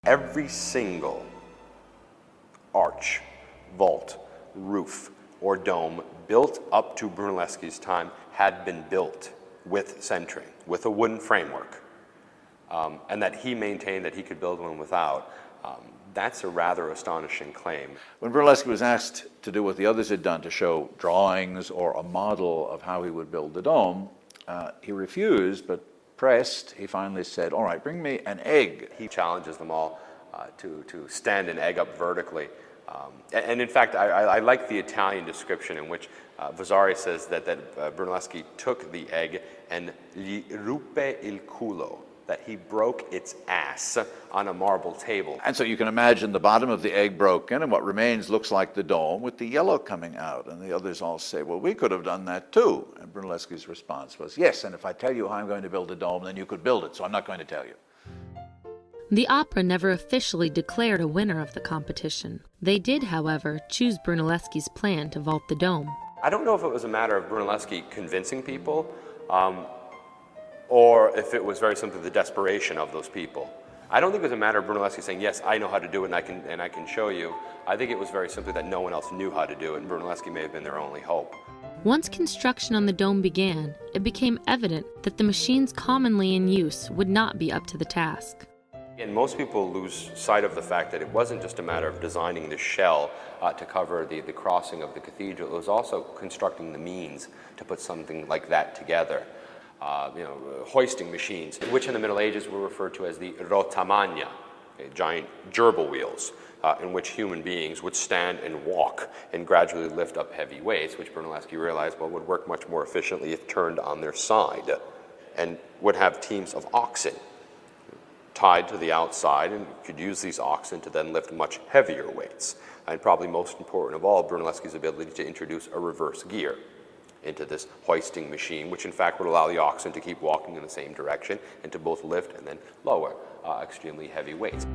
Every single arch, vault, roof, or dome built up to Brunelleschi's time had been built with centering, with a wooden framework, and that he maintained that he could build one without. That's a rather astonishing claim. When Brunelleschi was asked to do what the others had done, to show drawings or a model of how he would build the dome, he refused, but pressed, he finally said, "All right, bring me an egg." He challenges them all to stand an egg up vertically. And in fact, I like the Italian description in which Vasari says that Brunelleschi took the egg and gli ruppe il culo, that he broke its ass on a marble table. And so you can imagine the bottom of the egg broken, and what remains looks like the dome with the yellow coming out. And the others all say, "Well, we could have done that too." And Brunelleschi's response was, "Yes, and if I tell you how I'm going to build a dome, then you could build it, so I'm not going to tell you." The opera never officially declared a winner of the competition. They did, however, choose Brunelleschi's plan to vault the dome. I don't know if it was a matter of Brunelleschi convincing people, or if it was very simply the desperation of those people. I don't think it was a matter of Brunelleschi saying, "Yes, I know how to do it and I can show you." I think it was very simply that no one else knew how to do it, and Brunelleschi may have been their only hope. Once construction on the dome began, it became evident that the machines commonly in use would not be up to the task. And most people lose sight of the fact that it wasn't just a matter of designing the shell to cover the crossing of the cathedral. It was also constructing the means to put something like that together. Hoisting machines, which in the Middle Ages were referred to as the rotamagna, giant gerbil wheels, in which human beings would stand and walk and gradually lift up heavy weights, which Brunelleschi realized would work much more efficiently if turned on their side, and would have teams of oxen tied to the outside, and could use these oxen to then lift much heavier weights. And probably most important of all, Brunelleschi's ability to introduce a reverse gear into this hoisting machine, which in fact would allow the oxen to keep walking in the same direction and to both lift and then lower extremely heavy weights.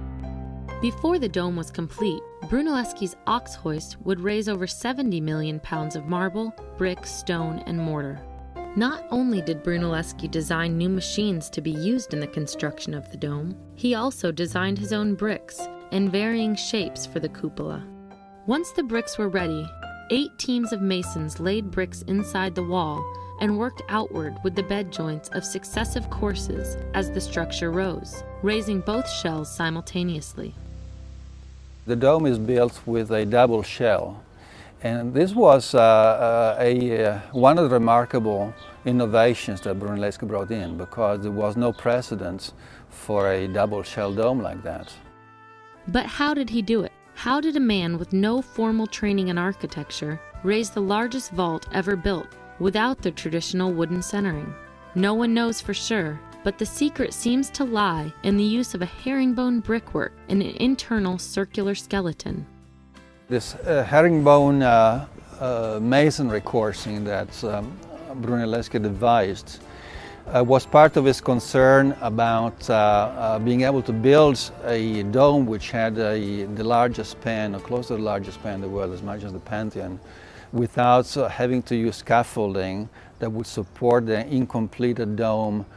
Before the dome was complete, Brunelleschi's ox hoist would raise over 70 million pounds of marble, brick, stone, and mortar. Not only did Brunelleschi design new machines to be used in the construction of the dome, he also designed his own bricks in varying shapes for the cupola. Once the bricks were ready, 8 teams of masons laid bricks inside the wall and worked outward with the bed joints of successive courses as the structure rose, raising both shells simultaneously. The dome is built with a double shell. And this was one of the remarkable innovations that Brunelleschi brought in, because there was no precedent for a double shell dome like that. But how did he do it? How did a man with no formal training in architecture raise the largest vault ever built without the traditional wooden centering? No one knows for sure, but the secret seems to lie in the use of a herringbone brickwork and an internal circular skeleton. This herringbone masonry coursing that Brunelleschi devised was part of his concern about being able to build a dome which had the largest span, or close to the largest span in the world, as much as the Pantheon, without having to use scaffolding that would support the incompleted dome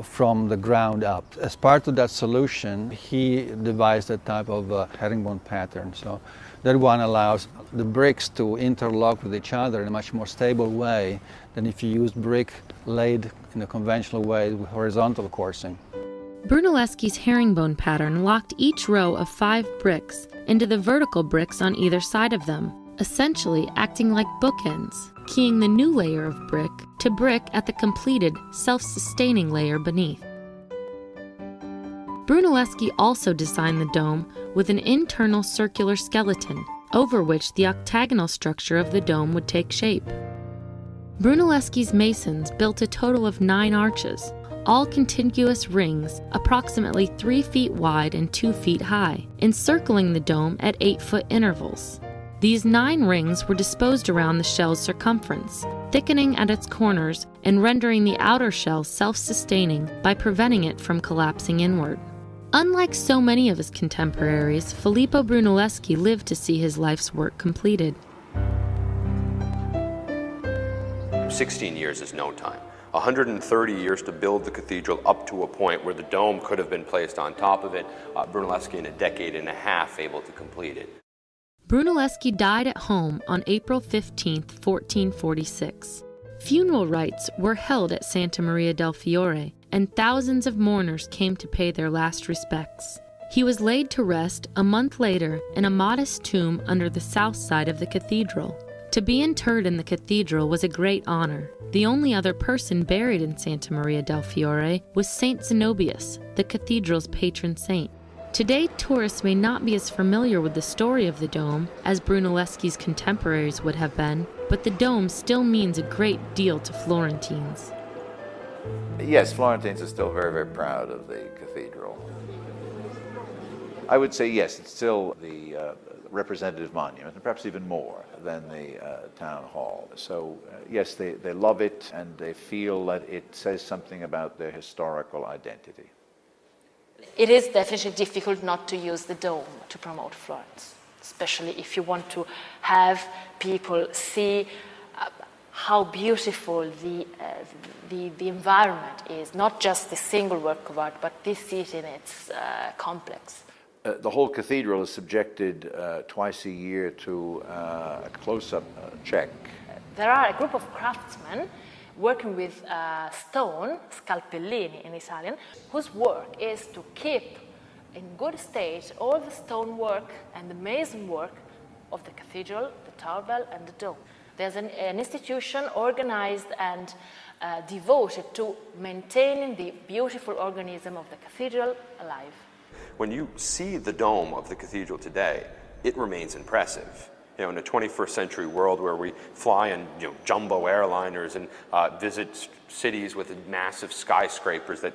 from the ground up. As part of that solution, he devised a type of herringbone pattern. So that one allows the bricks to interlock with each other in a much more stable way than if you use brick laid in a conventional way with horizontal coursing. Brunelleschi's herringbone pattern locked each row of 5 bricks into the vertical bricks on either side of them, essentially acting like bookends, keying the new layer of brick to brick at the completed, self-sustaining layer beneath. Brunelleschi also designed the dome with an internal circular skeleton, over which the octagonal structure of the dome would take shape. Brunelleschi's masons built a total of 9 arches, all contiguous rings approximately 3 feet wide and 2 feet high, encircling the dome at 8-foot intervals. These 9 rings were disposed around the shell's circumference, thickening at its corners and rendering the outer shell self-sustaining by preventing it from collapsing inward. Unlike so many of his contemporaries, Filippo Brunelleschi lived to see his life's work completed. 16 years is no time. 130 years to build the cathedral up to a point where the dome could have been placed on top of it. Brunelleschi in a decade and a half able to complete it. Brunelleschi died at home on April 15, 1446. Funeral rites were held at Santa Maria del Fiore, and thousands of mourners came to pay their last respects. He was laid to rest a month later in a modest tomb under the south side of the cathedral. To be interred in the cathedral was a great honor. The only other person buried in Santa Maria del Fiore was Saint Zenobius, the cathedral's patron saint. Today, tourists may not be as familiar with the story of the dome as Brunelleschi's contemporaries would have been, but the dome still means a great deal to Florentines. Yes, Florentines are still very, very proud of the cathedral. I would say yes, it's still the representative monument, and perhaps even more than the town hall. So yes, they love it, and they feel that it says something about their historical identity. It is definitely difficult not to use the dome to promote Florence, especially if you want to have people see how beautiful the environment is, not just the single work of art, but this city in its complex. The whole cathedral is subjected twice a year to a close-up check. There are a group of craftsmen working with stone, scalpellini in Italian, whose work is to keep in good state all the stonework and the mason work of the cathedral, the tower bell, and the dome. There's an institution organized and devoted to maintaining the beautiful organism of the cathedral alive. When you see the dome of the cathedral today, it remains impressive. You know, in a 21st century world where we fly in jumbo airliners and visit cities with massive skyscrapers that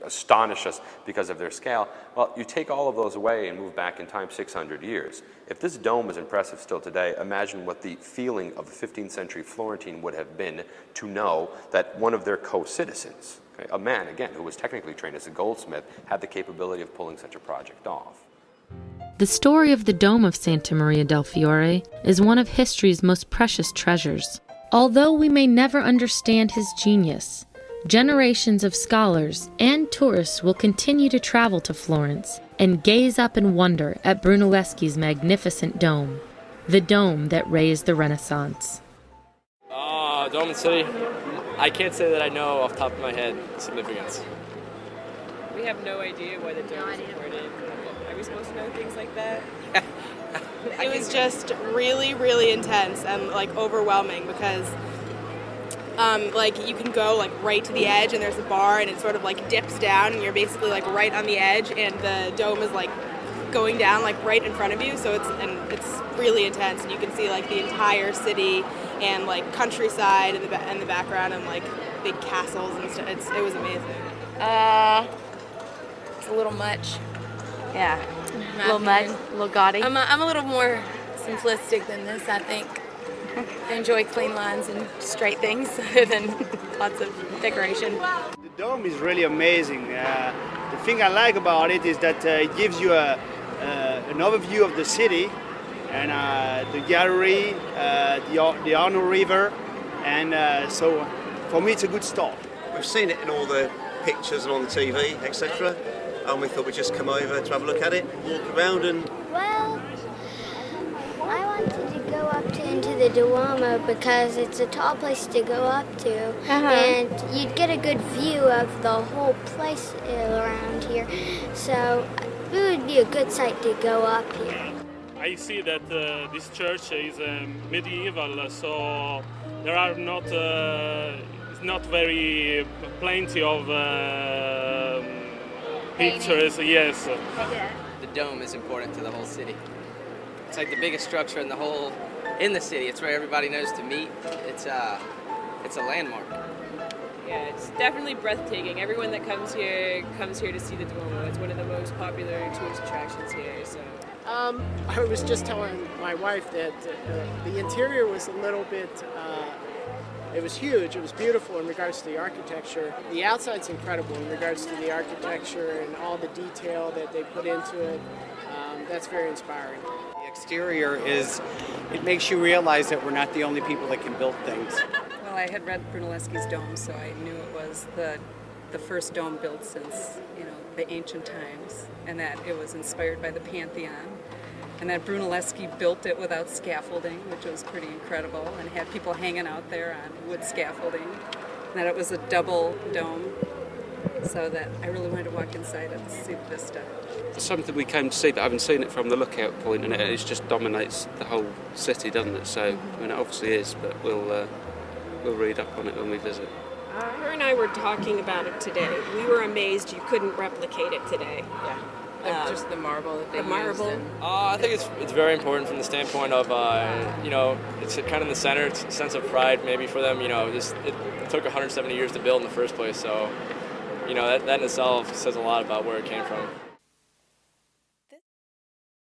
astonish us because of their scale, well, you take all of those away and move back in time 600 years. If this dome is impressive still today, imagine what the feeling of the 15th century Florentine would have been to know that one of their co-citizens, okay, a man, again, who was technically trained as a goldsmith, had the capability of pulling such a project off. The story of the Dome of Santa Maria del Fiore is one of history's most precious treasures. Although we may never understand his genius, generations of scholars and tourists will continue to travel to Florence and gaze up in wonder at Brunelleschi's magnificent dome, the dome that raised the Renaissance. Dome and City, I can't say that I know off the top of my head significance. We have no idea why the dome is important. Are we supposed to know things like that? It was just really, really intense and like overwhelming because like you can go like right to the edge and there's a bar and it sort of like dips down and you're basically like right on the edge and the dome is like going down like right in front of you, so it's really intense and you can see like the entire city and like countryside in the background and like big castles and stuff. It was amazing. It's a little much. Yeah, a little much, a little gaudy. I'm a little more simplistic than this, I think. I enjoy clean lines and straight things other than lots of decoration. The dome is really amazing. The thing I like about it is that it gives you an overview of the city and the gallery, the Arno River, and so for me it's a good start. We've seen it in all the pictures and on the TV, etc. And we thought we'd just come over to have a look at it, walk around and... Well, I wanted to go up into the Duomo because it's a tall place to go up to, and you'd get a good view of the whole place around here, so it would be a good sight to go up here. I see that this church is medieval, so there are not very plenty of pictures, yes. The dome is important to the whole city. It's like the biggest structure in the city. It's where everybody knows to meet. It's a landmark. Yeah, it's definitely breathtaking. Everyone that comes here to see the Duomo. It's one of the most popular tourist attractions here. So. I was just telling my wife that the interior was a little bit. It was huge. It was beautiful in regards to the architecture. The outside's incredible in regards to the architecture and all the detail that they put into it. That's very inspiring. The exterior it makes you realize that we're not the only people that can build things. Well, I had read Brunelleschi's dome, so I knew it was the first dome built since, the ancient times, and that it was inspired by the Pantheon, and that Brunelleschi built it without scaffolding, which was pretty incredible, and had people hanging out there on wood scaffolding, and that it was a double dome, so that I really wanted to walk inside and see the vista. It's something we came to see, but I haven't seen it from the lookout point, and it just dominates the whole city, doesn't it? So, it obviously is, but we'll read up on it when we visit. Her and I were talking about it today. We were amazed you couldn't replicate it today. Yeah, just the marble that they used. I think it's very important from the standpoint of, it's kind of in the center. It's a sense of pride maybe for them. It took 170 years to build in the first place, so, that in itself says a lot about where it came from.